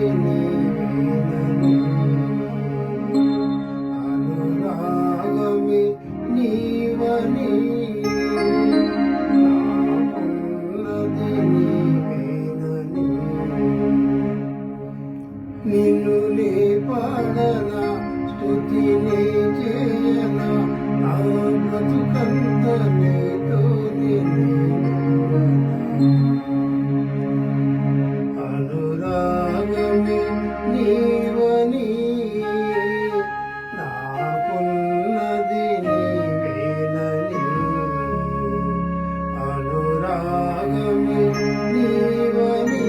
నీవేనని అనురాగమే నీవని నాకున్నది నీవేనని నిన్ను నే పాడనా స్తుతిని చేయనా నా బ్రతుకంత నీతోనే అనురాగమే నీవని నాకున్నది నీవేనని అనురాగమే నీవని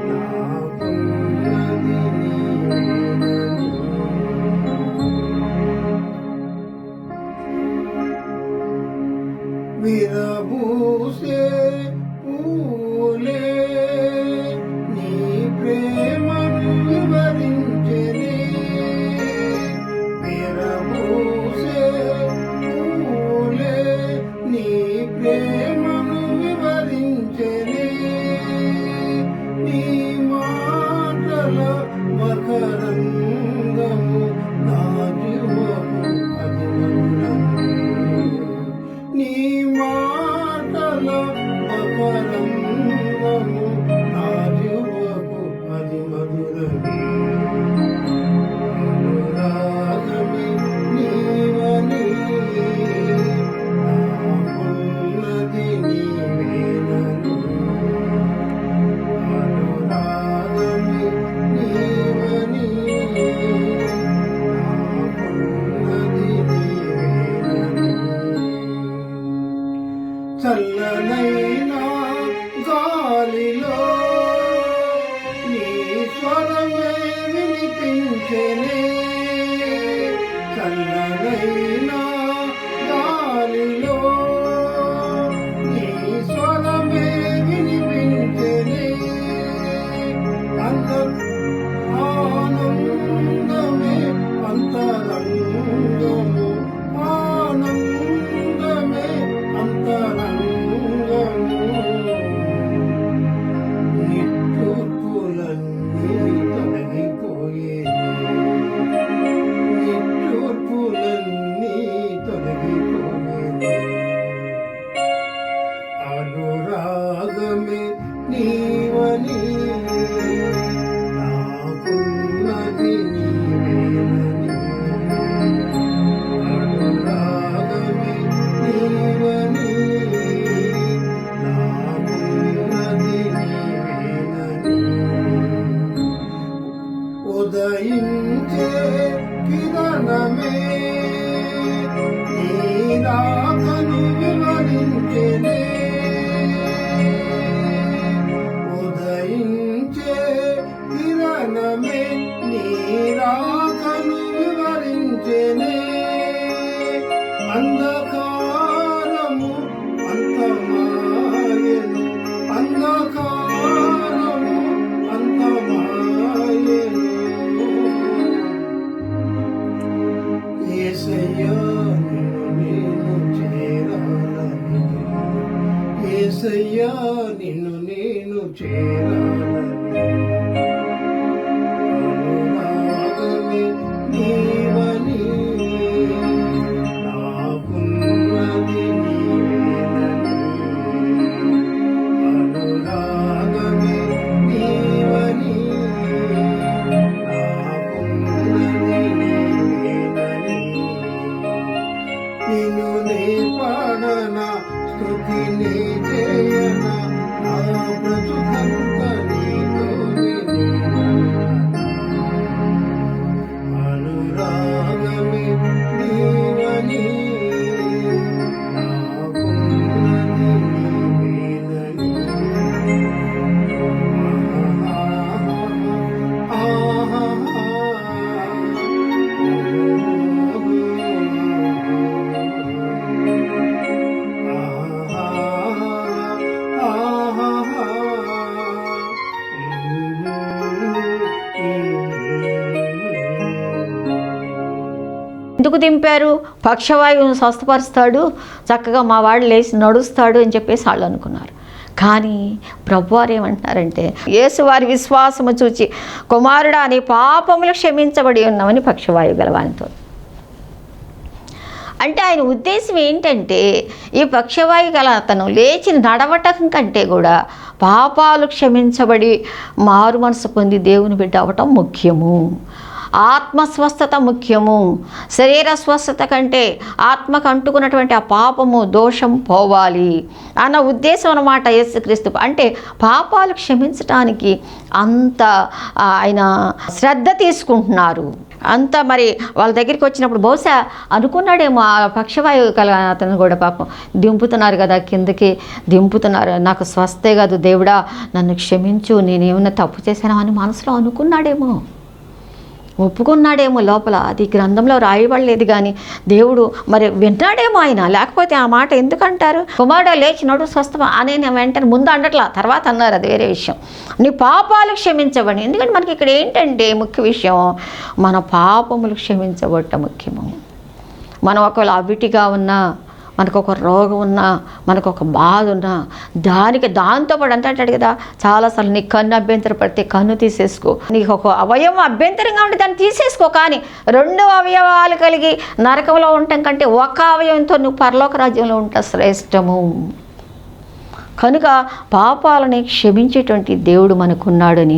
నాకున్నది నీవేనని విరబూసే పూలే నీ ప్రేమను వివరించెనే విరబూసే పూలే నీ ప్రేమను వివరించెనే నీ మాటల మకరంగము నా జీవము అది మధురము నీ మాటల మకరంగము నా జీవము అది మధురము అనురాగమే నీవని నాకున్నది నీవేనని అనురాగమే నీవని నాకున్నది నీవేనని చల్లనైనా గాలిలో నీ స్వరమే వినిపించెనే చల్లనైనా గాలిలో నీ స్వరమే వినిపించెనే ఆనందమే అంతరంగము ఆనందమే అంతరంగము నిట్టూర్పులన్నీ తొలగిపోయేను నిట్టూర్పులన్నీ తొలగిపోయేను అనురాగమే నీవని నాకున్నది నీవేనని అనురాగమే నీవని నాకున్నది నీవేనని ఉదయించే కిరణమే నీ రాకను వివరించెనే ఉదయించే కిరణమే నీ రాకను వివరించెనే అంధకారము అంతమాయెను అంధకారము అంతమాయెను యేసయ్యా నిన్ను నేను చేరాలని యేసయ్యా నిన్ను నేను చేరాలని అనురాగమే నీవని నాకున్నది నీవేనని అనురాగమే నీవని నాకున్నది నీవేనని నిన్ను నే పాడనా స్తుతిని చేయనా నా బ్రతుకంత నీతోనే అనురాగమే నీవని నాకున్నది నీవేనని ఎందుకు దింపారు? పక్షవాయువును స్వస్థపరుస్తాడు, చక్కగా మా వాడు లేచి నడుస్తాడు అని చెప్పేసి వాళ్ళు అనుకున్నారు. కానీ ప్రభువారు ఏమంటున్నారంటే, యేసు వారి విశ్వాసము చూచి కుమారుడా నీ పాపములు క్షమించబడి ఉన్నామని పక్షవాయువు గలవానితో. అంటే ఆయన ఉద్దేశం ఏంటంటే, ఈ పక్షవాయు గల అతను లేచి నడవటం కంటే కూడా పాపాలు క్షమించబడి మారు మనసు పొంది దేవుని బిడ్డ అవ్వటం ముఖ్యము. ఆత్మస్వస్థత ముఖ్యము. శరీర స్వస్థత కంటే ఆత్మకు అంటుకున్నటువంటి ఆ పాపము దోషం పోవాలి అన్న ఉద్దేశం అన్నమాట యేసుక్రీస్తు. అంటే పాపాలు క్షమించటానికి అంత ఆయన శ్రద్ధ తీసుకుంటున్నారు. అంత మరి వాళ్ళ దగ్గరికి వచ్చినప్పుడు బహుశా అనుకున్నాడేమో, ఆ పక్షవాయువు కల అతను కూడా పాపం దింపుతున్నారు కదా, కిందకి దింపుతున్నారు, నాకు స్వస్థే కాదు దేవుడా నన్ను క్షమించు, నేనేమన్నా తప్పు చేశానా అని మనసులో అనుకున్నాడేమో, ఒప్పుకున్నాడేమో. లోపల అది గ్రంథంలో రాయబడలేదు, కానీ దేవుడు మరి విన్నాడేమో ఆయన. లేకపోతే ఆ మాట ఎందుకంటారు? కుమారుడు లేచినోడు స్వస్థం అనే వెంటనే ముందు అనట్లా, తర్వాత అన్నారు, అది వేరే విషయం. నీ పాపాలు క్షమించబడి. ఎందుకంటే మనకి ఇక్కడ ఏంటంటే ముఖ్య విషయం, మన పాపములు క్షమించబడటం ముఖ్యము. మనం ఒకవేళ అవిటిగా ఉన్నా, మనకు ఒక రోగం ఉన్నా, మనకు ఒక బాధ ఉన్నా, దాంతో పాటు అంటాడు కదా చాలాసార్లు, నీ కన్ను అభ్యంతర పడితే కన్ను తీసేసుకో, నీకు ఒక అవయవం అభ్యంతరంగా ఉంటే దాన్ని తీసేసుకో. కానీ 2 అవయవాలు కలిగి నరకంలో ఉండటం కంటే ఒక అవయవంతో నువ్వు పరలోక రాజ్యంలో ఉంటా శ్రేష్టము. కనుక పాపాలని క్షమించేటువంటి దేవుడు మనకున్నాడని,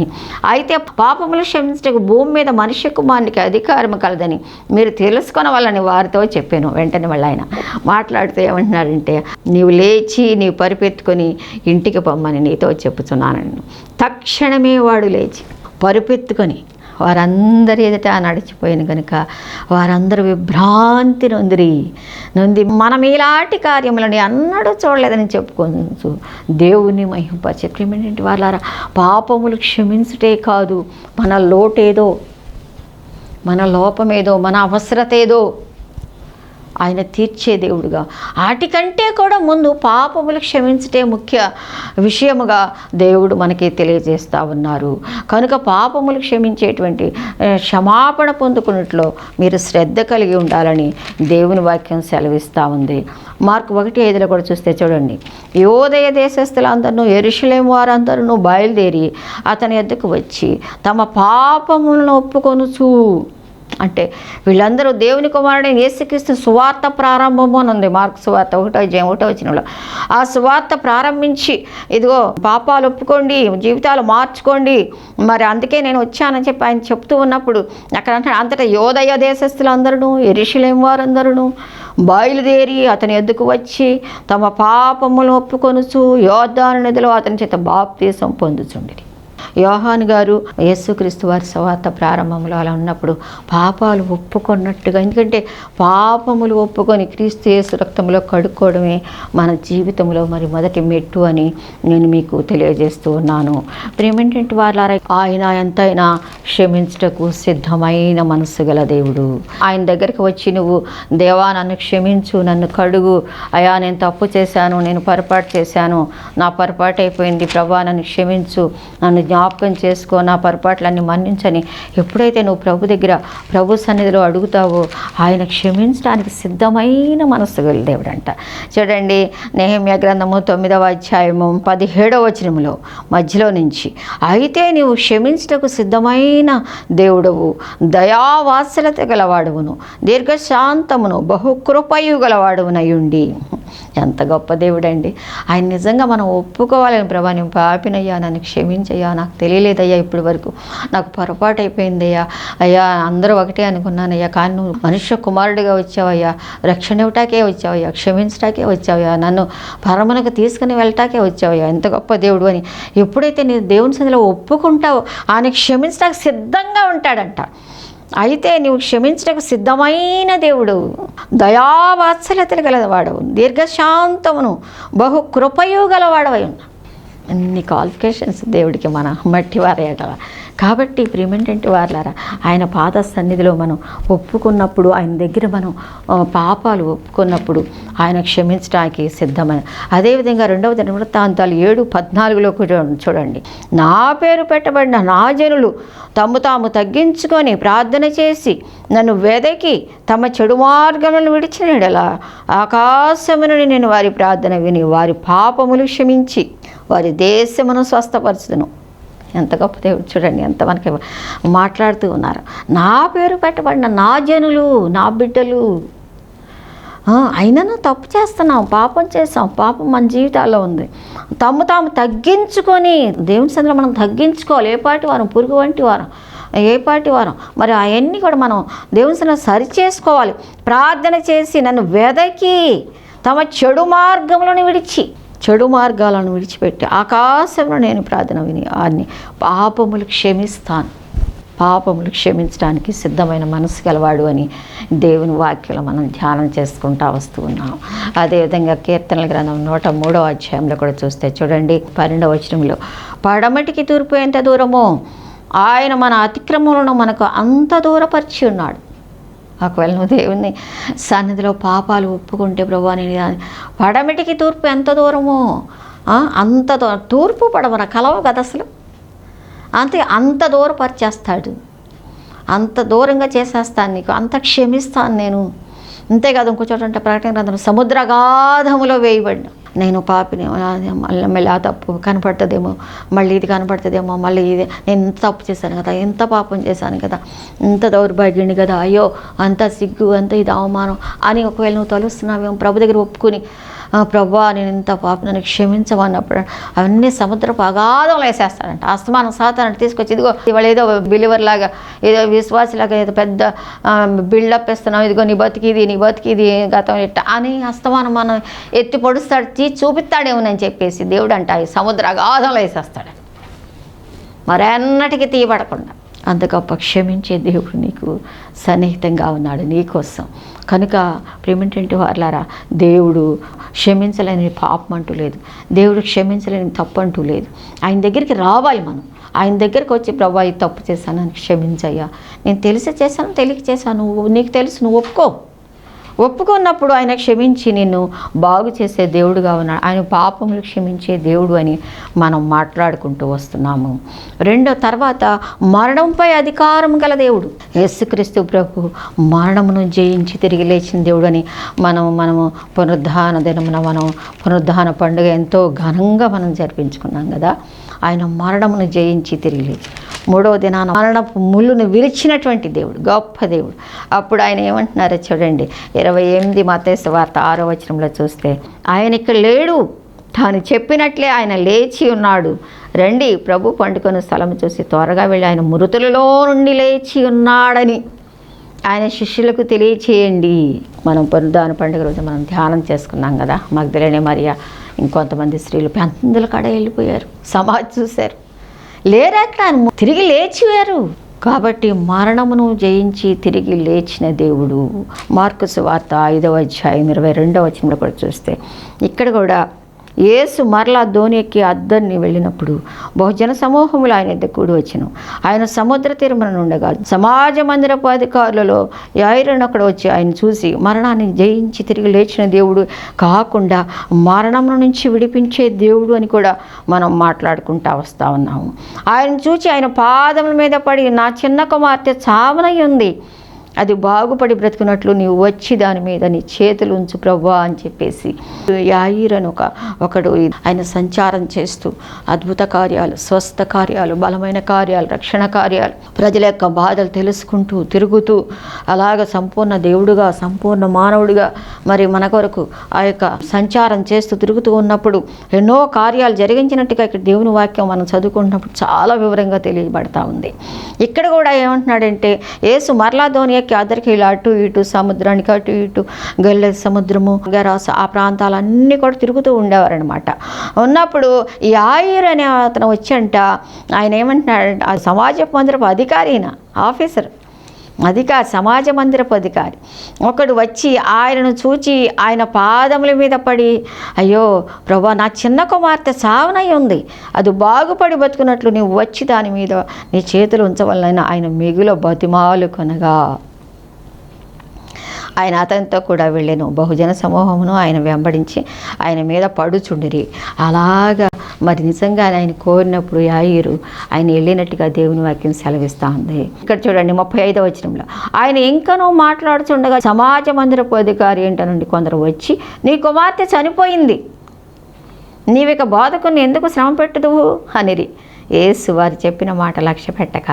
అయితే పాపములు క్షమించటకు భూమి మీద మనిషి కుమారునికి అధికారం కలదని మీరు తెలుసుకున్న వాళ్ళని వారితో చెప్పాను. వెంటనే వాళ్ళు ఆయన మాట్లాడుతూ ఏమంటున్నారంటే, నీవు లేచి నీవు పరిపెత్తుకొని ఇంటికి పొమ్మని నీతో చెప్పుచున్నాను. తక్షణమే వాడు లేచి పరిపెత్తుకొని వారందరి ఎదుట నడిచిపోయిన కనుక వారందరూ విభ్రాంతి నొంది మనం ఇలాంటి కార్యములని అన్నడూ చూడలేదని చెప్పుకోవచ్చు. దేవుని మహింపరిచే ప్రియమైనటువంటి వాళ్ళారా, పాపములు క్షమించుటే కాదు, మన లోటేదో, మన లోపమేదో, మన అవసరత ఏదో ఆయన తీర్చే దేవుడుగా, వాటికంటే కూడా ముందు పాపములు క్షమించటే ముఖ్య విషయముగా దేవుడు మనకి తెలియజేస్తూ ఉన్నారు. కనుక పాపములు క్షమించేటువంటి క్షమాపణ పొందుకున్నట్లో మీరు శ్రద్ధ కలిగి ఉండాలని దేవుని వాక్యం సెలవిస్తూ ఉంది. మార్కు 1:5 కూడా చూస్తే చూడండి, యోదయ దేశస్థులందరూ యెరూషలేము వారందరూ బయలుదేరి అతని యొద్దకు వచ్చి తమ పాపములను ఒప్పుకొనుచు. అంటే వీళ్ళందరూ దేవుని కుమారుడైన యేసుక్రీస్తు సువార్త ప్రారంభము అని ఉంది మార్కు సువార్త 1:1 ఆ సువార్త ప్రారంభించి, ఇదిగో పాపాలు ఒప్పుకోండి, జీవితాలు మార్చుకోండి, మరి అందుకే నేను వచ్చానని చెప్పి ఆయన చెప్తూ ఉన్నప్పుడు అక్కడ అంటే అంతటా యోదయ దేశస్థులందరూ యెరూషలేము వారందరూ బయలుదేరి అతని యొద్దకు వచ్చి తమ పాపములు ఒప్పుకొనుచు యోర్దాను నదిలో అతని చేత బాప్తీసం పొందుచుండిరి. యోహాను గారు యేసుక్రీస్తు వారి సువార్త ప్రారంభంలో అలా ఉన్నప్పుడు పాపాలు ఒప్పుకున్నట్టుగా, ఎందుకంటే పాపములు ఒప్పుకొని క్రీస్తు యేసు రక్తంలో కడుక్కోవడమే మన జీవితంలో మరి మొదటి మెట్టు అని నేను మీకు తెలియజేస్తూ ఉన్నాను. ప్రియమేంటంటే వాళ్ళారా, ఆయన ఎంతైనా క్షమించుటకు సిద్ధమైన మనసు గల దేవుడు. ఆయన దగ్గరికి వచ్చి నువ్వు దేవా నన్ను క్షమించు, నన్ను కడుగు, అయా నేను తప్పు చేశాను, నేను పొరపాటు చేశాను, నా పొరపాటు అయిపోయింది ప్రభా నన్ను క్షమించు, నన్ను జ్ఞాపకం చేసుకో, నా పొరపాట్లన్నీ మన్నించని ఎప్పుడైతే నువ్వు ప్రభు దగ్గర ప్రభు సన్నిధిలో అడుగుతావో ఆయన క్షమించడానికి సిద్ధమైన మనసు గల దేవుడు అంట. చూడండి, నెహెమ్యా గ్రంథము 9వ అధ్యాయము 17వ వచనములో మధ్యలో నుంచి, అయితే నీవు క్షమించుటకు సిద్ధమైన దేవుడవు, దయావాత్సలత గలవాడవును, దీర్ఘశాంతమును బహుకృపయు గలవాడవునయుండి. ఎంత గొప్ప దేవుడండి ఆయన. నిజంగా మనం ఒప్పుకోవాలని, ప్రభా నేను పాపినయ్యా, నన్ను క్షమించయ్యా, నాకు తెలియలేదయ్యా, ఇప్పటి వరకు నాకు పొరపాటు అయిపోయిందయ్యా, అయ్యా అందరూ ఒకటే అనుకున్నానయ్యా, కానీ నువ్వు మనుష్య కుమారుడిగా వచ్చావయ్యా, రక్షణ ఇవ్వటాకే వచ్చావయ్యా, క్షమించటాకే వచ్చావయ్యా, నన్ను పరమునకు తీసుకుని వెళ్ళటాకే వచ్చావయ్యా, ఎంత గొప్ప దేవుడు అని ఎప్పుడైతే నీ దేవుని సన్నిధిలో ఒప్పుకుంటావో ఆయన క్షమించడానికి సిద్ధంగా ఉంటాడంట. అయితే నీవు క్షమించడానికి సిద్ధమైన దేవుడు, దయావాత్సల్యతలు గలవాడవు, దీర్ఘశాంతమును బహు కృపయు గలవాడవై ఉన్నా. అన్ని క్వాలిఫికేషన్స్ దేవుడికి మన మట్టివారేట. కాబట్టి ప్రియమేంటంటే వాళ్ళారా, ఆయన పాద సన్నిధిలో మనం ఒప్పుకున్నప్పుడు, ఆయన దగ్గర మనం పాపాలు ఒప్పుకున్నప్పుడు ఆయన క్షమించడానికి సిద్ధమైన. అదేవిధంగా 2వ దినవృత్తాంతాలు 7:14 కూడా చూడండి, నా పేరు పెట్టబడిన నా జనులు తమ్ము తాము తగ్గించుకొని ప్రార్థన చేసి నన్ను వెదకి తమ చెడు మార్గములను విడిచినడలా ఆకాశము నుండి నేను వారి ప్రార్థన విని వారి పాపములు క్షమించి వారి దేశమును స్వస్థపరచుదును. ఎంత గొప్ప దేవుడు చూడండి, ఎంత మనకి మాట్లాడుతూ ఉన్నారు. నా పేరు పెట్టబడిన నా జనులు, నా బిడ్డలు. అయినను తప్పు చేస్తున్నాం, పాపం చేసాం, పాపం మన జీవితాల్లో ఉంది. తాము తగ్గించుకొని దేవుని సన్నిధిలో మనం తగ్గించుకోవాలి. ఏ పాటి వారం, పురుగు వంటి వారం, ఏ పాటి వారం, మరి అవన్నీ కూడా మనం దేవుని సన్నిధిలో సరి చేసుకోవాలి. ప్రార్థన చేసి నన్ను వెదకి తమ చెడు మార్గాలను విడిచిపెట్టి ఆకాశంలో నేను ప్రార్థన విని వారిని పాపములు క్షమించడానికి సిద్ధమైన మనసు గలవాడు అని దేవుని వాక్యంలో మనం ధ్యానం చేసుకుంటూ వస్తూ ఉన్నాం. అదేవిధంగా కీర్తనల గ్రంథం 103వ అధ్యాయంలో కూడా చూస్తే చూడండి, 12వ వచనంలో, పడమటికి తూర్పు ఎంత దూరమో ఆయన మన అతిక్రమములను మనకు అంత దూరపరిచి ఉన్నాడు. ఒకవేళ నువ్వు దేవుని సన్నిధిలో పాపాలు ఒప్పుకుంటే, ప్రభువా నేను పడమటికి తూర్పు ఎంత దూరమో అంత తూర్పు పడమర కలవ కదా అసలు, అంత దూరపరిచేస్తాడు. అంత దూరంగా చేసేస్తాను నీకు, అంత క్షమిస్తాను నేను. అంతేకాదు ఇంకో చోట అంటే ప్రకటన గ్రంథంలో సముద్రగాధములో వేయబడిన నేను పాపిని, మళ్ళీ ఆ తప్పు కనపడుతుందేమో, మళ్ళీ ఇది కనపడుతుందేమో, మళ్ళీ ఇది నేను ఇంత తప్పు చేశాను కదా, ఎంత పాపం చేశాను కదా, ఇంత దౌర్భాగ్యుని కదా, అయ్యో అంత సిగ్గు, అంత ఇది అవమానం అని ఒకవేళ నువ్వు తలుస్తున్నావేమో, ప్రభు దగ్గర ఒప్పుకుని ప్రభువా నేను ఇంత పాపం నన్ను క్షమించమన్నప్పుడు అవన్నీ సముద్రపు అగాధంలో వేసేస్తాడంట. అస్తమానం సాతాను తీసుకొచ్చి ఇదిగో ఇవాళ ఏదో బిలీవర్ లాగా, ఏదో విశ్వాసలాగా, ఏదో పెద్ద బిల్డప్ ఇస్తున్నాం, ఇదిగో నీ బతికిది గతం ఇట్ట అని అస్తమానం మనం ఎత్తి పొడుస్తాడు, చూపిస్తాడేమోనని చెప్పేసి దేవుడు అంట ఈ సముద్ర అగాధంలో వేసేస్తాడు, మరెన్నటికీ తీయబడకుండా. అంత గొప్ప క్షమించే దేవుడు నీకు సన్నిహితంగా ఉన్నాడు నీకోసం. కనుక ప్రేమేంటంటే వారులారా, దేవుడు క్షమించలేని పాపం అంటూ లేదు, దేవుడు క్షమించలేని తప్పు అంటూ లేదు. ఆయన దగ్గరికి రావాలి మనం. ఆయన దగ్గరికి వచ్చి ప్రభువా ఈ తప్పు చేశాను, నన్ను క్షమించయ్యా, నేను తెలిసి చేశాను, తెలియక చేశాను, నీకు తెలుసు, నువ్వు ఒప్పుకున్నప్పుడు ఆయన క్షమించి నిన్ను బాగు చేసే దేవుడుగా ఉన్నాడు. ఆయన పాపములు క్షమించే దేవుడు అని మనం మాట్లాడుకుంటూ వస్తున్నాము. తర్వాత మరణంపై అధికారం గల దేవుడు యేసుక్రీస్తు ప్రభు మరణమును జయించి తిరిగి లేచిన దేవుడు అని మనము పునరుద్ధాన దినమున పునరుద్ధాన పండుగ ఎంతో ఘనంగా మనం జరిపించుకున్నాం కదా. ఆయన మరణమును జయించి తిరిగి లేచి 3వ దినాన మరణపు ముళ్ళును విరిచినటువంటి దేవుడు, గొప్ప దేవుడు. అప్పుడు ఆయన ఏమంటున్నారో చూడండి, 28 మత్తయి సువార్త 6వ వచనంలో చూస్తే, ఆయన ఇక్కడ లేడు, తాను చెప్పినట్లే ఆయన లేచి ఉన్నాడు, రండి ప్రభు పండుకొని స్థలం చూసి త్వరగా వెళ్ళి ఆయన మృతులలో నుండి లేచి ఉన్నాడని ఆయన శిష్యులకు తెలియచేయండి. మనం పునరుద్ధాన పండుగ రోజు మనం ధ్యానం చేసుకున్నాం కదా. మగ్దలేనే మరియా ఇంకొంతమంది స్త్రీలు పెందుల కాడ వెళ్ళిపోయారు, సమాధి చూశారు, లేరట్లా తిరిగి లేచివారు. కాబట్టి మరణమును జయించి తిరిగి లేచిన దేవుడు. మార్కు సువార్త 5వ అధ్యాయం 22వ వచనంలో కూడా చూస్తే, ఇక్కడ కూడా యేసు మరలా ధోని ఎక్కి అద్దరిని వెళ్ళినప్పుడు బహుజన సమూహములు ఆయన ఎద్ద కూడి వచ్చెను. ఆయన సముద్ర తీరమున ఉండగా సమాజ మందిరపు అధికారులలో యాయిరును అక్కడ వచ్చి ఆయన చూసి, మరణాన్ని జయించి తిరిగి లేచిన దేవుడు కాకుండా మరణం నుంచి విడిపించే దేవుడు అని కూడా మనం మాట్లాడుకుంటూ వస్తూ ఉన్నాము. ఆయన చూచి ఆయన పాదముల మీద పడి, నా చిన్న కుమార్తె చావనై ఉంది, అది బాగుపడి బ్రతుకున్నట్లు నీవు వచ్చి దాని మీద నీ చేతులు ఉంచు ప్రభువా అని చెప్పేసి యాయిరు అని ఒకడు ఆయన సంచారం చేస్తూ అద్భుత కార్యాలు, స్వస్థ కార్యాలు, బలమైన కార్యాలు, రక్షణ కార్యాలు, ప్రజల యొక్క బాధలు తెలుసుకుంటూ తిరుగుతూ అలాగ సంపూర్ణ దేవుడుగా, సంపూర్ణ మానవుడిగా మరి మన కొరకు ఆ యొక్క సంచారం చేస్తూ తిరుగుతూ ఉన్నప్పుడు ఎన్నో కార్యాలు జరిగించినట్టుగా ఇక్కడ దేవుని వాక్యం మనం చదువుకుంటున్నప్పుడు చాలా వివరంగా తెలియబడతా ఉంది. ఇక్కడ కూడా ఏమంటున్నాడంటే, యేసు మరలా ధోని అద్దరికి ఇలా అటు ఇటు సముద్రానికి అటు ఇటు గల్లె సముద్రము గరాస ఆ ప్రాంతాలన్నీ కూడా తిరుగుతూ ఉండేవారనమాట. ఉన్నప్పుడు ఈ యాయిరు అనే అతను వచ్చంట, ఆయన ఏమంటున్నాడంటే, ఆ సమాజ మందిరపు అధికారిన ఆఫీసర్ సమాజ మందిరపు అధికారి ఒకడు వచ్చి ఆయనను చూచి ఆయన పాదముల మీద పడి, అయ్యో ప్రభా, నా చిన్న కుమార్తె సావనై ఉంది, అది బాగుపడి బతుకున్నట్లు నీవు వచ్చి దాని మీద నీ చేతులు ఉంచవలనని ఆయన మిగులు బతిమాలు కొనగా ఆయన అతనితో కూడా వెళ్ళాను. బహుజన సమూహమును ఆయన వెంబడించి ఆయన మీద పడుచుండిరి. అలాగా మరి నిజంగా ఆయన కోరినప్పుడు యాయిరు ఆయన వెళ్ళినట్టుగా దేవుని వాక్యం సెలవిస్తూ ఉంది. ఇక్కడ చూడండి 35వ వచనంలో, ఆయన ఇంకనూ మాట్లాడుచుండగా సమాజ మందిరపు అధికారి ఇంట నుండి కొందరు వచ్చి, నీ కుమార్తె చనిపోయింది, నీవిక బోధకుని ఎందుకు శ్రమ పెట్టుదువు అనిరి. యేసు వారు చెప్పిన మాట లక్ష్య పెట్టక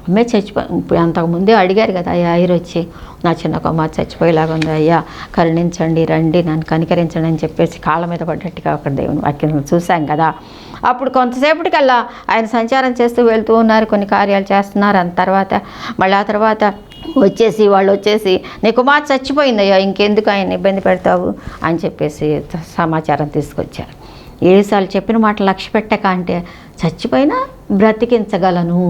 అమ్మే ఇప్పుడు అంతకుముందే అడిగారు కదా అయ్యా వచ్చి నా చిన్న కుమార్ చచ్చిపోయేలాగా ఉంది, అయ్యా కరుణించండి, రండి, నన్ను కనికరించండి అని చెప్పేసి కాళ్ళ మీద పడ్డట్టుగా అక్కడ దేవుని వాక్యం చూశాం కదా. అప్పుడు కొంతసేపటికల్లా ఆయన సంచారం చేస్తూ వెళ్తూ ఉన్నారు, కొన్ని కార్యాలు చేస్తున్నారు. అంత తర్వాత మళ్ళీ ఆ తర్వాత వాళ్ళు వచ్చేసి నీ కుమార్ చచ్చిపోయిందయ్యా, ఇంకెందుకు ఆయన ఇబ్బంది పెడతావు అని చెప్పేసి సమాచారం తీసుకొచ్చారు. ఏసాలు చెప్పిన మాట లక్ష్య పెట్టక అంటే చచ్చిపోయినా బ్రతికించగలను,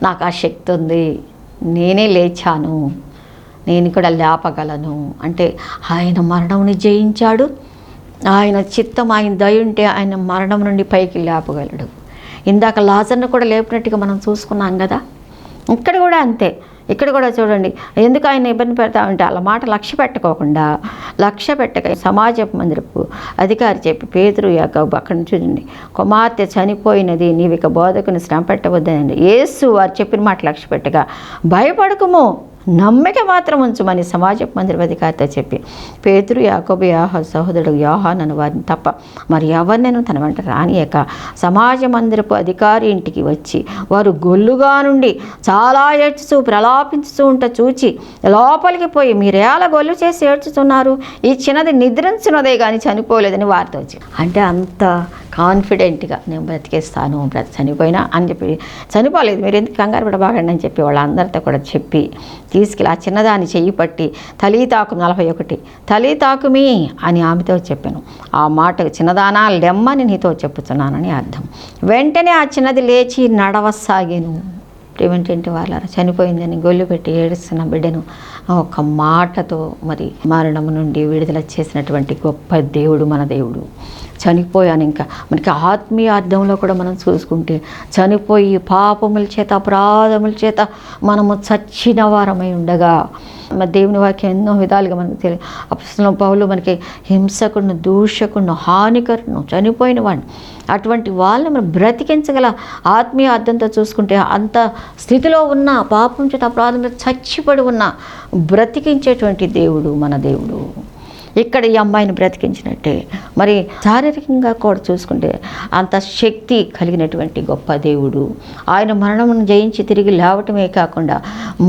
నాకు ఆ శక్తి ఉంది, నేనే లేచాను, నేను కూడా లేపగలను అంటే ఆయన మరణంని జయించాడు. ఆయన చిత్తం, ఆయన దయ ఉంటే ఆయన మరణం నుండి పైకి లేపగలడు. ఇందాక లాజర్ను కూడా లేపినట్టుగా మనం చూసుకున్నాం కదా. ఇక్కడ కూడా అంతే, ఇక్కడ కూడా చూడండి ఎందుకు ఆయన ఇబ్బంది పెడతామంటే అలా మాట లక్ష్య పెట్టక సమాజ మందిరపు అధికారి చెప్పి పేతురు యాకోబు అక్కడి నుంచి చూడండి, కుమార్తె చనిపోయినది, నీవు ఇక బోధకుని శ్రమ పెట్టవద్దండి. యేసు వారు చెప్పిన మాట లక్ష్య పెట్టగా భయపడకుము, నమ్మిక మాత్రం ఉంచమని సమాజ మందిర అధికారితో చెప్పి పేతురు యాకోబు సహోదరుడు యోహాను వారిని తప్ప మరి ఎవరినైనా తన వెంట రానియక సమాజ మందిరపు అధికారి ఇంటికి వచ్చి వారు గొల్లుగా నుండి చాలా ఏడ్చుతూ ప్రలాపించుతూ ఉంట చూచి లోపలికి పోయి మీరేలా గొల్లు చేసి ఏడ్చుతున్నారు, ఈ చిన్నది నిద్రించినదే కానీ చనిపోలేదని వారితో వచ్చి అంటే అంత కాన్ఫిడెంట్గా నేను బ్రతికేస్తాను, చనిపోయినా అని చెప్పి చనిపోలేదు, మీరు ఎందుకు కంగారు పడబాగండి అని చెప్పి వాళ్ళందరితో కూడా చెప్పి తీసుకెళ్ళి ఆ చిన్నదాన్ని చెయ్యి పట్టి తలీతాకు 41 తలీతాకుమి అని ఆమెతో చెప్పాను. ఆ మాటకు చిన్నదానా లెమ్మని నీతో చెప్పుతున్నానని అర్థం. వెంటనే ఆ చిన్నది లేచి నడవసాగాను. ఏమిటంటే వాళ్ళ చనిపోయిందని గొల్లు పెట్టి ఏడుస్తున్న బిడ్డను ఒక మాటతో మరి మరణం నుండి విడుదల చేసినటువంటి గొప్ప దేవుడు మన దేవుడు. చనిపోయాను ఇంకా మనకి ఆత్మీయ అర్థంలో కూడా మనం చూసుకుంటే చనిపోయి పాపముల చేత అపరాధముల చేత మనము చచ్చిన వారమై ఉండగా మరి దేవుని వాక్యం ఎన్నో విధాలుగా మనకు తెలియదు. అపొస్తలుడైన పౌలు మనకి హింసకుడును, దూషకుడును, హానికరును, చనిపోయిన వాడిని అటువంటి వాళ్ళని మనం బ్రతికించగల ఆత్మీయ అర్థంతో చూసుకుంటే అంత స్థితిలో ఉన్న పాపం చేత అపరాధం చచ్చిపడి ఉన్న బ్రతికించేటువంటి దేవుడు మన దేవుడు. ఇక్కడ ఈ అమ్మాయిని బ్రతికించినట్టే మరి శారీరకంగా కూడా చూసుకుంటే అంత శక్తి కలిగినటువంటి గొప్ప దేవుడు. ఆయన మరణమును జయించి తిరిగి లేవటమే కాకుండా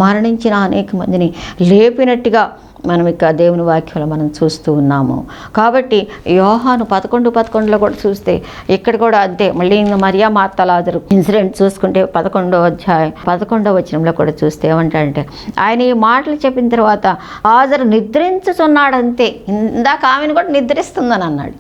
మరణించిన అనేక మందిని లేపినట్టుగా మనం ఇక దేవుని వాక్యంలో మనం చూస్తూ ఉన్నాము. కాబట్టి యోహాను 11:11 కూడా చూస్తే ఇక్కడ కూడా అంతే. మళ్ళీ మరియా మార్త లాజరు ఇన్సిడెంట్ చూసుకుంటే 11వ అధ్యాయం 11వ వచనంలో కూడా చూస్తే ఏమంటాడంటే ఆయన ఈ మాటలు చెప్పిన తర్వాత లాజరు నిద్రించుచున్నాడంతే. ఇందాక ఆమెను కూడా నిద్రిస్తుందని అన్నాడు,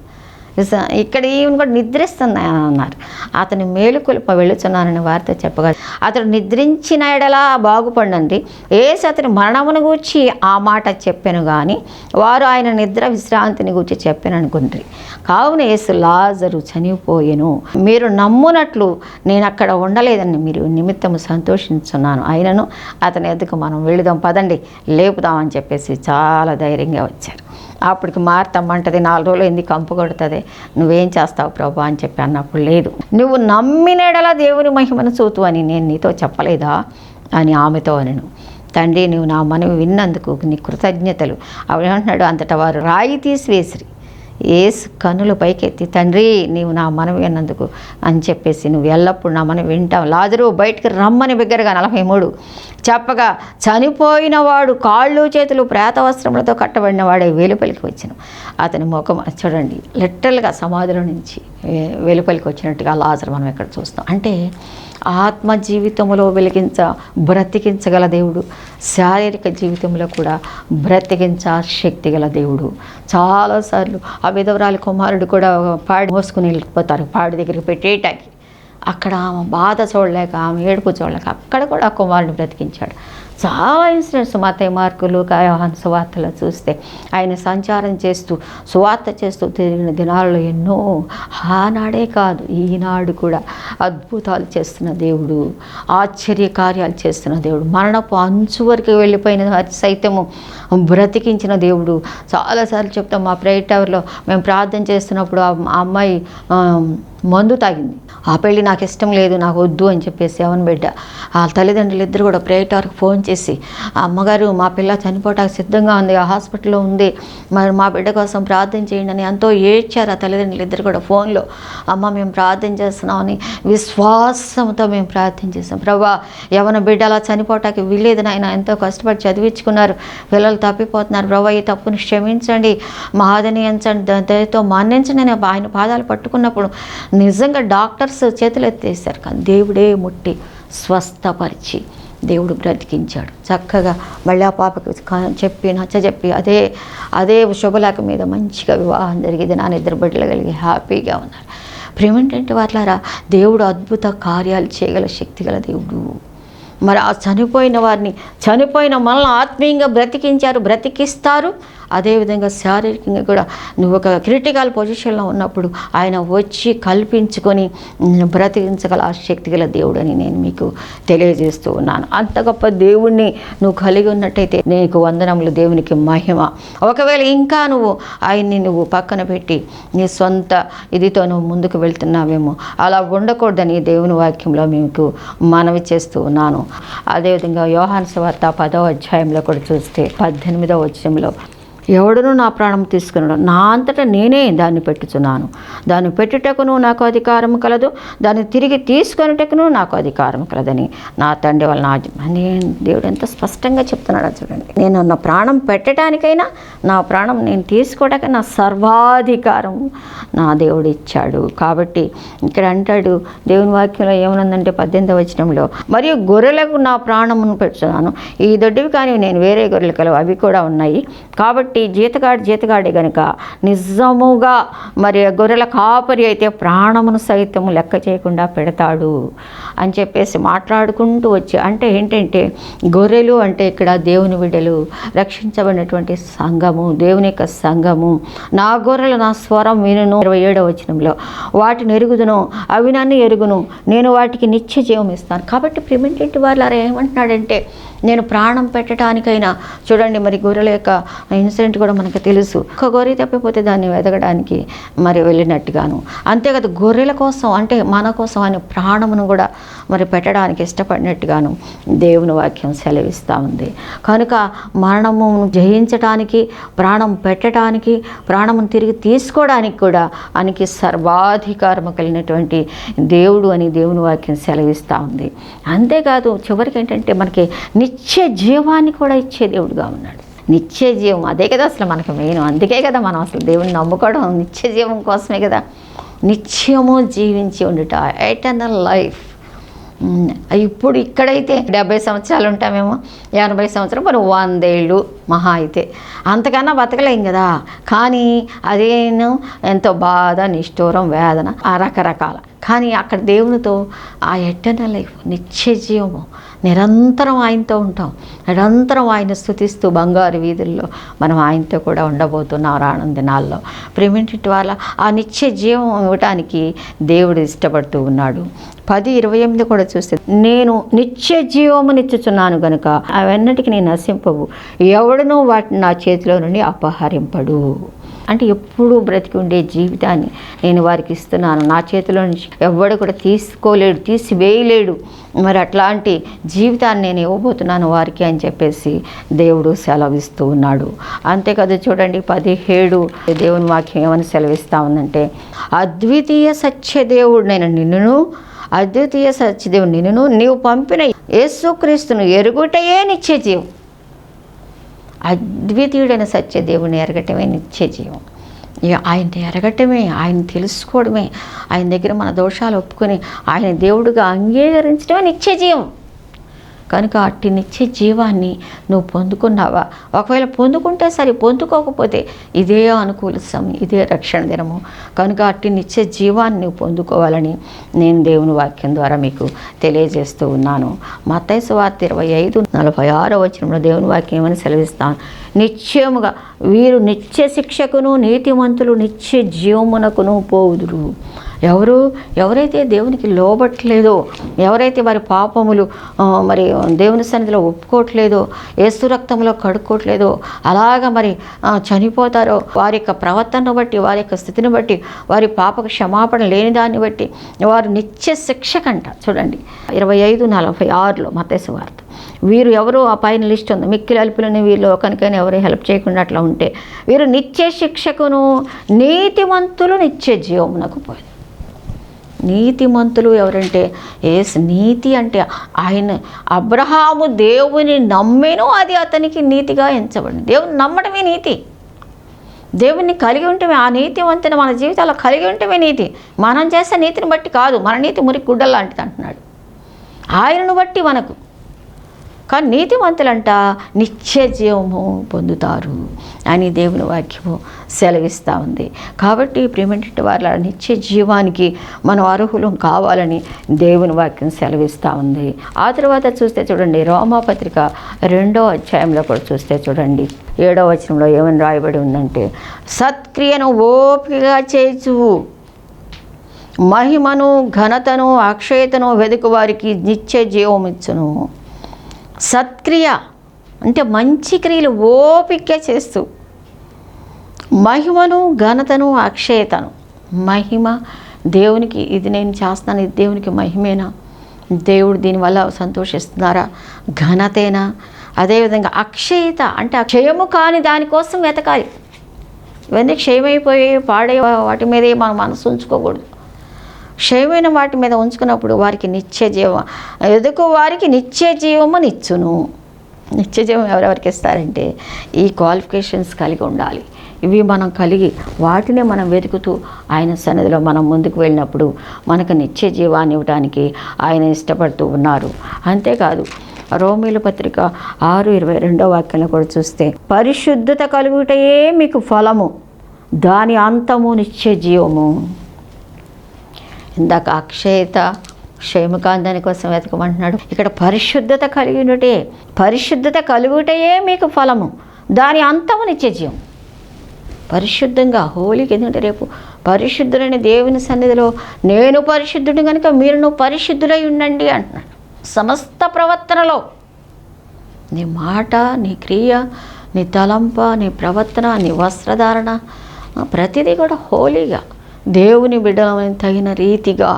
ఇక్కడ ఈమెను కూడా నిద్రిస్తుంది అని అన్నారు. అతని మేలుకొలుప వెళ్ళుచున్నానని వారితో చెప్పగా అతడు నిద్రించిన ఎడలా బాగుపడండి. యేసు అతని మరణమును గూర్చి ఆ మాట చెప్పాను కానీ వారు ఆయన నిద్ర విశ్రాంతిని గూర్చి చెప్పాను అనుకుంటారు. కావున యేసు లాజరు చనిపోయెను, మీరు నమ్మునట్లు నేను అక్కడ ఉండలేదని మీరు నిమిత్తము సంతోషించున్నాను, అయినను అతని ఎదుకు మనం వెళుదాం పదండి లేపుదామని చెప్పేసి చాలా ధైర్యంగా వచ్చారు. అప్పటికి మార్తమ్మంటది 4 రోజులు ఎందుకు కంపు కొడుతుంది, నువ్వేం చేస్తావు ప్రభా అని చెప్పి అన్నప్పుడు లేదు, నువ్వు నమ్మినడలా దేవుని మహిమను చూతు అని నేను నీతో చెప్పలేదా అని ఆమెతో అనను. తండ్రి నువ్వు నా మనవి విన్నందుకు నీ కృతజ్ఞతలు. అవేమంటున్నాడు, అంతటా వారు రాయి తీసివేసిరి. యేసు కన్నులు పైకెత్తి తండ్రి నీవు నా మనవి విన్నందుకు అని చెప్పేసి నువ్వు ఎల్లప్పుడు నా మనవి వింటావు, లాజరు బయటికి రమ్మని బిగ్గరగా 43 చెప్పగా చనిపోయిన వాడు కాళ్ళు చేతులు ప్రేత వస్త్రములతో కట్టబడిన వాడే వెలుపలికి వచ్చాను. అతని ముఖం చూడండి లిటరల్గా సమాధిలో నుంచి వెలుపలికి వచ్చినట్టుగా లాజరు మనం ఇక్కడ చూస్తాం. అంటే ఆత్మ జీవితంలో బ్రతికించగల దేవుడు, శారీరక జీవితంలో కూడా శక్తి గల దేవుడు. చాలాసార్లు ఆ విధవరాలి కుమారుడు కూడా పాడి మోసుకుని వెళ్ళిపోతారు పాడి దగ్గరికి పెట్టేటాకి. అక్కడ ఆమె బాధ చూడలేక ఆమె ఏడుపు చూడలేక అక్కడ కూడా ఆ కుమారుడిని బ్రతికించాడు. చాలా ఇన్సిడెంట్స్ మత్తయి, మార్కు, లూకా, యోహాను సువార్తలో చూస్తే ఆయన సంచారం చేస్తూ సువార్త చేస్తూ తిరిగిన దినాల్లో ఎన్నో ఆనాడే కాదు ఈనాడు కూడా అద్భుతాలు చేస్తున్న దేవుడు, ఆశ్చర్య కార్యాలు చేస్తున్న దేవుడు, మరణపు అంచు వరకు వెళ్ళిపోయిన వారి సైతము బ్రతికించిన దేవుడు. చాలాసార్లు చెప్తాం మా ప్రేయర్ టవర్లో మేము ప్రార్థన చేస్తున్నప్పుడు ఆ అమ్మాయి మందు తాగింది. ఆ పెళ్ళి నాకు ఇష్టం లేదు, నాకు వద్దు అని చెప్పేసి యవన బిడ్డ ఆ తల్లిదండ్రులు ఇద్దరు కూడా ప్రేయర్ టవర్కి ఫోన్ చేసి, అమ్మగారు మా పిల్ల చనిపోవటానికి సిద్ధంగా ఉంది, ఆ హాస్పిటల్లో ఉంది, మరి మా బిడ్డ కోసం ప్రార్థన చేయండి అని ఎంతో ఏడ్చారు ఆ తల్లిదండ్రులు ఇద్దరు కూడా ఫోన్లో. అమ్మ మేము ప్రార్థన చేస్తున్నామని విశ్వాసంతో మేము ప్రార్థన చేసాం. ప్రభా యవన బిడ్డ అలా చనిపోవటానికి వీల్లేదు నాయన, ఎంతో కష్టపడి చదివించుకున్నారు, పిల్లలు తప్పిపోతున్నారు, ప్రభా ఈ తప్పును క్షమించండి, మాదనియంచండి, దయతో మన్నించండి అని ఆయన పాదాలు పట్టుకున్నప్పుడు నిజంగా డాక్టర్స్ చేతులు ఎత్తేసారు, కానీ దేవుడే ముట్టి స్వస్థపరిచి దేవుడు బ్రతికించాడు. చక్కగా మళ్ళీ ఆ పాపకి నచ్చజెప్పి అదే శుభలేఖ మీద మంచిగా వివాహం జరిగింది. నా ఇద్దరు బిడ్డలు కలిగి హ్యాపీగా ఉన్నారు. ప్రేమేంటంటే వాళ్ళారా, దేవుడు అద్భుత కార్యాలు చేయగల శక్తి గల దేవుడు. మరి ఆ చనిపోయిన వారిని, చనిపోయిన మనల్ని ఆత్మీయంగా బ్రతికిస్తారు. అదేవిధంగా శారీరకంగా కూడా నువ్వు ఒక క్రిటికల్ పొజిషన్లో ఉన్నప్పుడు ఆయన వచ్చి కల్పించుకొని బ్రతికించగల ఆ శక్తి గల దేవుడు అని నేను మీకు తెలియజేస్తూ ఉన్నాను. అంత గొప్ప దేవుణ్ణి నువ్వు కలిగి ఉన్నట్టయితే నీకు వందనములు, దేవునికి మహిమ. ఒకవేళ ఇంకా నువ్వు పక్కన పెట్టి నీ సొంత ఇదితో నువ్వు ముందుకు వెళ్తున్నావేమో, అలా ఉండకూడదని దేవుని వాక్యంలో మీకు మనవి చేస్తూ ఉన్నాను. అదేవిధంగా యోహాను సువార్త 10వ అధ్యాయంలో కూడా చూస్తే 18వ వచనంలో, ఎవడును నా ప్రాణం తీసుకున్నాడు, నా అంతటా నేనే దాన్ని పెట్టుచున్నాను, దాన్ని పెట్టుటకును నాకు అధికారం కలదు, దాన్ని తిరిగి తీసుకొనుటకును నాకు అధికారం కలదని నా తండ్రి వలన దేవుడు ఎంత స్పష్టంగా చెప్తున్నాడో చూడండి. నేను నా ప్రాణం పెట్టడానికైనా, నా ప్రాణం నేను తీసుకోవడానికి నా సర్వాధికారం నా దేవుడు ఇచ్చాడు. కాబట్టి ఇక్కడ అంటాడు దేవుని వాక్యంలో ఏమనుందంటే 18వ వచనంలో, మరియు గొర్రెలకు నా ప్రాణమును పెట్టుచున్నాను, ఈ దొడ్డివి కానీ నేను వేరే గొర్రెలు కలవు, అవి కూడా ఉన్నాయి. కాబట్టి జీతగాడే గనుక నిజముగా మరి గొర్రెల కాపరి అయితే ప్రాణమును సైతము లెక్క చేయకుండా పెడతాడు అని చెప్పేసి మాట్లాడుకుంటూ వచ్చి, అంటే ఏంటంటే గొర్రెలు అంటే ఇక్కడ దేవుని బిడ్డలు, రక్షించబడినటువంటి సంఘము, దేవుని యొక్క సంఘము. నా గొర్రెలు నా స్వరం వినును, 27వ వచనంలో, వాటిని ఎరుగుదును, అవి నన్ను ఎరుగును, నేను వాటికి నిత్య జీవం ఇస్తాను. కాబట్టి ప్రిమిటెంట్ వాళ్ళు ఏమంటున్నాడంటే, నేను ప్రాణం పెట్టడానికైనా చూడండి, మరి గొర్రెల యొక్క ఇన్సిడెంట్ కూడా మనకు తెలుసు. ఒక గొర్రె తప్పిపోతే దాన్ని వెతకడానికి మరి వెళ్ళినట్టుగాను, అంతేకాదు గొర్రెల కోసం అంటే మన కోసం ఆయన ప్రాణమును కూడా మరి పెట్టడానికి ఇష్టపడినట్టుగాను దేవుని వాక్యం సెలవిస్తూ ఉంది. కనుక మరణమును జయించడానికి, ప్రాణం పెట్టడానికి, ప్రాణమును తిరిగి తీసుకోవడానికి కూడా ఆయనకి సర్వాధికారము కలిగినటువంటి దేవుడు అని దేవుని వాక్యం సెలవిస్తూ ఉంది. అంతేకాదు చివరికి ఏంటంటే మనకి నిత్య జీవాన్ని కూడా ఇచ్చే దేవుడుగా ఉన్నాడు. నిత్య జీవం అదే కదా అసలు మనకు మెయిన్. అందుకే కదా మనం అసలు దేవుని నమ్ముకోవడం, నిత్య జీవం కోసమే కదా. నిత్యము జీవించి ఉండుట, ఎటర్నల్ లైఫ్. ఇప్పుడు ఇక్కడైతే 70 సంవత్సరాలు ఉంటామేమో, 80 సంవత్సరాలు, మరి 100 ఏళ్ళు మహా అయితే, అంతకన్నా బతకలేం కదా. కానీ అదేను ఎంతో బాధ, నిష్ఠూరం, వేదన, రకరకాల. కానీ అక్కడ దేవునితో ఆ ఎటర్నల్ లైఫ్, నిత్య జీవము, నిరంతరం ఆయనతో ఉంటాం, నిరంతరం ఆయన స్తుతిస్తూ బంగారు వీధుల్లో మనం ఆయనతో కూడా ఉండబోతున్నాం రానున్న దినాల్లో. ప్రేమింటి వాళ్ళ ఆ నిత్య జీవం ఇవ్వటానికి దేవుడు ఇష్టపడుతూ ఉన్నాడు. 10:28 కూడా చూస్తే, నేను నిత్య జీవమునిచ్చుచున్నాను గనుక అవన్నిటికీ నేను నశింపవు, ఎవడునూ వాటిని నా చేతిలో నుండి అపహరింపడు. అంటే ఎప్పుడూ బ్రతికి ఉండే జీవితాన్ని నేను వారికి ఇస్తున్నాను, నా చేతిలో నుంచి ఎవడు కూడా తీసుకోలేడు, తీసివేయలేడు. మరి అట్లాంటి జీవితాన్ని నేను ఇవ్వబోతున్నాను వారికి అని చెప్పేసి దేవుడు సెలవిస్తూ ఉన్నాడు. అంతేకాదు చూడండి 17 దేవుని వాక్యం ఏమని సెలవిస్తూ ఉందంటే, అద్వితీయ సత్యదేవుడు నేను నిన్నును, అద్వితీయ సత్యదేవుడు నిన్నును, నీవు పంపిన యేసుక్రీస్తును ఎరుగుటయే నిత్య జీవం. అద్వితీయుడైన సత్యదేవుని ఎరగటమే నిత్య జీవం. ఆయన్ని ఎరగటమే, ఆయన తెలుసుకోవడమే, ఆయన దగ్గర మన దోషాలు ఒప్పుకొని ఆయన దేవుడిగా అంగీకరించడమే నిత్య జీవం. కనుక అట్టి నిత్య జీవాన్ని నువ్వు పొందుకున్నావా? ఒకవేళ పొందుకుంటే సరే, పొందుకోకపోతే ఇదే అనుకూల సమయం, ఇదే రక్షణ దినము. కనుక అట్టి నిత్య జీవాన్ని నువ్వు పొందుకోవాలని నేను దేవుని వాక్యం ద్వారా మీకు తెలియజేస్తూ ఉన్నాను. మత్తయి సువార్త 25:46 వచనంలో దేవుని వాక్యం ఏమని సెలవిస్తాను, నిత్యముగా వీరు నిత్య శిక్షకును, నీతిమంతులు నిత్య జీవమునకును పోవుదురు. ఎవరైతే దేవునికి లోబట్టలేదో, ఎవరైతే వారి పాపములు మరి దేవుని సన్నిధిలో ఒప్పుకోవట్లేదో, యేసు రక్తంలో కడుక్కోవట్లేదో, అలాగా మరి చనిపోతారో, వారి యొక్క ప్రవర్తనను బట్టి, వారి యొక్క స్థితిని బట్టి, వారి పాపకు క్షమాపణ లేని దాన్ని బట్టి వారు నిత్య శిక్షకంట. చూడండి 25:46 మత్తయి సువార్త. వీరు ఎవరు, ఆ పైన లిస్ట్ ఉంది, మిక్కిలి అల్పులని వీళ్ళు ఒకరికైనా ఎవరు హెల్ప్ చేయకుండా అట్లా ఉంటే వీరు నిత్య శిక్షకును, నీతిమంతులు నిత్య జీవమునకు పోయి. నీతిమంతులు ఎవరంటే నీతి అంటే ఆయన అబ్రహాము దేవుని నమ్మెను, అది అతనికి నీతిగా ఎంచబడింది. దేవుని నమ్మడమే నీతి. దేవుణ్ణి కలిగి ఉంటమే ఆ నీతివంతుని మన జీవితాల్లో కలిగి ఉంటమే నీతి. మనం చేసే నీతిని బట్టి కాదు, మన నీతి మురికి గుడ్డలు లాంటిది అంటున్నాడు. ఆయనను బట్టి మనకు. కానీ నీతివంతులంట నిత్య జీవము పొందుతారు అని దేవుని వాక్యము సెలవిస్తూ ఉంది. కాబట్టి ప్రియమైనటువంటి వారి నిత్య జీవానికి మనం అర్హులం కావాలని దేవుని వాక్యం సెలవిస్తూ ఉంది. ఆ తర్వాత చూస్తే చూడండి, రోమాపత్రిక 2వ అధ్యాయంలో కూడా చూస్తే చూడండి 7వ వచనంలో ఏమని రాయబడి ఉందంటే, సత్క్రియను ఓపికగా చేయచు మహిమను ఘనతను అక్షయతను వెదుకు వారికి నిత్య జీవం ఇచ్చును. సత్క్రియ అంటే మంచి క్రియలు ఓపిక చేస్తూ, మహిమను ఘనతను అక్షయతను. మహిమ దేవునికి, ఇది నేను చేస్తాను, ఇది దేవునికి మహిమేనా, దేవుడు దీనివల్ల సంతోషిస్తున్నారా, ఘనతేనా. అదేవిధంగా అక్షయత అంటే క్షయము కాని దానికోసం వెతకాలి. ఇవన్నీ క్షయమైపోయి పాడే వాటి మీదే మన మనసు ఉంచుకోకూడదు. క్షయమైన వాటి మీద ఉంచుకున్నప్పుడు వారికి నిత్య జీవం, ఎదుకు వారికి నిత్య జీవమునిచ్చును. నిత్య జీవం ఎవరెవరికి ఇస్తారంటే ఈ క్వాలిఫికేషన్స్ కలిగి ఉండాలి. ఇవి మనం కలిగి వాటినే మనం వెతుకుతూ ఆయన సన్నిధిలో మనం ముందుకు వెళ్ళినప్పుడు మనకు నిత్య జీవాన్ని ఇవ్వడానికి ఆయన ఇష్టపడుతూ ఉన్నారు. అంతేకాదు రోమీల పత్రిక 6:22 వాక్యంలో కూడా చూస్తే, పరిశుద్ధత కలుగుటయే మీకు ఫలము, దాని అంతము నిత్య జీవము. ఇందాక అక్షయత క్షయము కాని దానికోసం వెతకమంటున్నాడు. ఇక్కడ పరిశుద్ధత కలిగినటే, పరిశుద్ధత కలుగుటయే మీకు ఫలము, దాని అంతము నిత్య జీవం. పరిశుద్ధంగా హోలీకి, ఎందుకంటే రేపు పరిశుద్ధులని దేవుని సన్నిధిలో నేను పరిశుద్ధుడు కనుక మీరును పరిశుద్ధులై ఉండండి అంటున్నాడు. సమస్త ప్రవర్తనలో నీ మాట, నీ క్రియ, నీ తలంప, నీ ప్రవర్తన, నీ వస్త్రధారణ, ప్రతిదీ కూడా హోలీగా దేవుని బిడ్డలని తగిన రీతిగా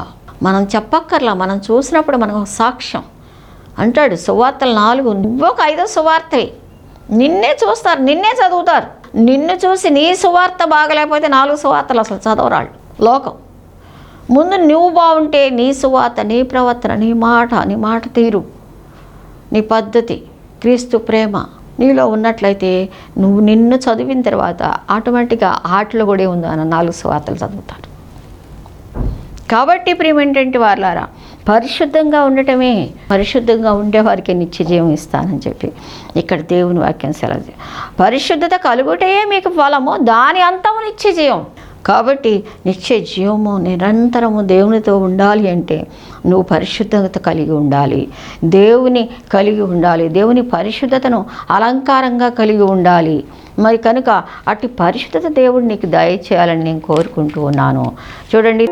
మనం చెప్పక్కర్లా, మనం చూసినప్పుడు మనం సాక్ష్యం అంటాడు. సువార్తలు 4, నువ్వు ఒక 5వ సువార్తవి, నిన్నే చూస్తారు, నిన్నే చదువుతారు. నిన్ను చూసి నీ సువార్త బాగలేకపోతే 4 సువార్తలు అసలు చదవరాళ్ళు లోకం. ముందు నువ్వు బాగుంటే నీ సువార్త, నీ ప్రవర్తన, నీ మాట తీరు, నీ పద్ధతి, క్రీస్తు ప్రేమ నీలో ఉన్నట్లయితే నువ్వు నిన్ను చదివిన తర్వాత ఆటోమేటిక్గా ఆటలో కూడా ఉంది అన్న 4 సువార్తలు చదువుతారు. కాబట్టి ప్రియమైనటువంటి వారులారా, పరిశుద్ధంగా ఉండటమే, పరిశుద్ధంగా ఉండేవారికి నిత్య జీవం ఇస్తానని చెప్పి ఇక్కడ దేవుని వాక్యం సెలవు. పరిశుద్ధత కలుగుటయే మీకు ఫలము, దాని అంతము నిత్య జీవం. కాబట్టి నిత్య జీవము నిరంతరము దేవునితో ఉండాలి అంటే నువ్వు పరిశుద్ధత కలిగి ఉండాలి, దేవుని కలిగి ఉండాలి, దేవుని పరిశుద్ధతను అలంకారంగా కలిగి ఉండాలి. మరి కనుక అట్టి పరిశుద్ధత దేవుడు నీకు దయచేయాలని నేను కోరుకుంటూ ఉన్నాను. చూడండి.